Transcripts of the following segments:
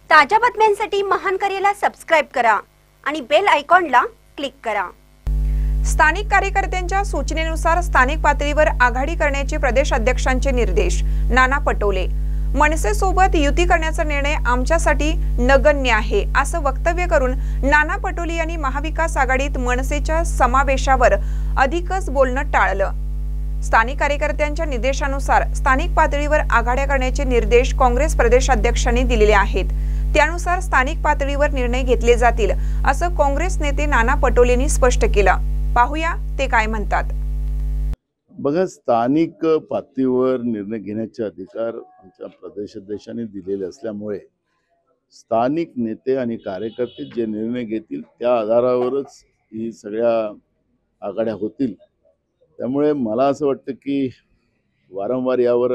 ताज्या बातम्यांसाठी महान करेला सबस्क्राइब करा आणि बेल आयकॉनला क्लिक करा। स्थानिक कार्यकर्त्यांच्या सूचनेनुसार स्थानिक पातळीवर आघाडी करण्याचे प्रदेश अध्यक्षांचे निर्देश। नाना पटोले, मनसेसोबत युती करण्याचा निर्णय आमच्यासाठी नगण्य आहे असं वक्तव्य करून नाना पटोले यांनी महाविकास आघाडीत मनसेच्या समावेशावर अधिकच बोलणं टाळलं। स्थानिक कार्यकर्त्यांच्या निर्देशानुसार स्थानिक पातळीवर आघाड्या करण्याचे निर्देश काँग्रेस प्रदेश अध्यक्षांनी दिलेले आहेत। त्यानुसार स्थानिक पातळीवर निर्णय घेतले जातील असं काँग्रेस नेते नाना पटोलेंनी स्पष्ट केलं। पाहूया ते काय म्हणतात। बघा, स्थानिक पातळीवर निर्णय घेण्याचे अधिकार आमच्या प्रदेशाध्यक्षांनी दिलेले असल्यामुळे स्थानिक नेते आणि कार्यकर्ते जे निर्णय घेतील त्या आधारावरच ही सगळ्या आघाड्या होतील। त्यामुळे मला असं वाटतं की वारंवार यावर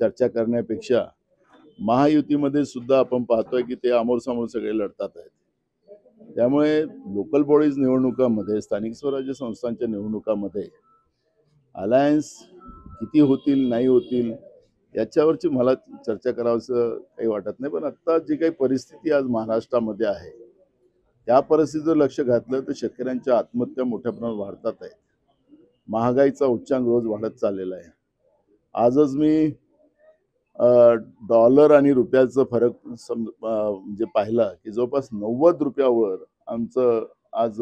चर्चा करण्यापेक्षा महायुतीमध्ये सुद्धा आपण पाहतोय की ते आमोरसामोर सगळे लढतात आहेत। त्यामुळे लोकल बॉडीज निवडणुकांमध्ये, स्थानिक स्वराज्य संस्थांच्या निवडणुकांमध्ये अलायन्स किती होतील नाही होतील याच्यावरची मला चर्चा करावंसं काही वाटत नाही। पण आता जी काही परिस्थिती आज महाराष्ट्रामध्ये आहे त्या परिस्थितीवर लक्ष घातलं तर शेतकऱ्यांच्या आत्महत्या मोठ्या प्रमाणात वाढतात आहेत। महागाईचा उच्चांक रोज वाढत चाललेला आहे। आजच मी डॉलर आणि रुपयाचा फरक म्हणजे पाहिला की जवळपास 90 रुपयावर आमचं आज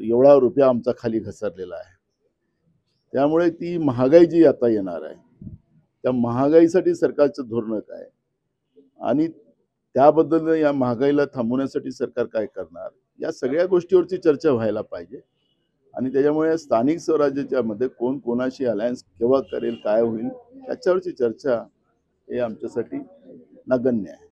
एवढा रुपया आमचा खाली घसरलेला आहे। त्यामुळे ती महागाई जी आता येणार आहे त्या महागाईसाठी सरकारचं धोरण काय आणि त्याबद्दल या महागाईला थांबवण्यासाठी सरकार काय करणार या सगळ्या गोष्टीवरची चर्चा व्हायला पाहिजे। आणि त्याच्यामुळे स्थानिक स्वराज्याच्या मध्ये कोण कोणाशी अलायन्स केव्हा करेल, काय होईल याच्यावरची चर्चा हे आमच्यासाठी नगण्य आहे।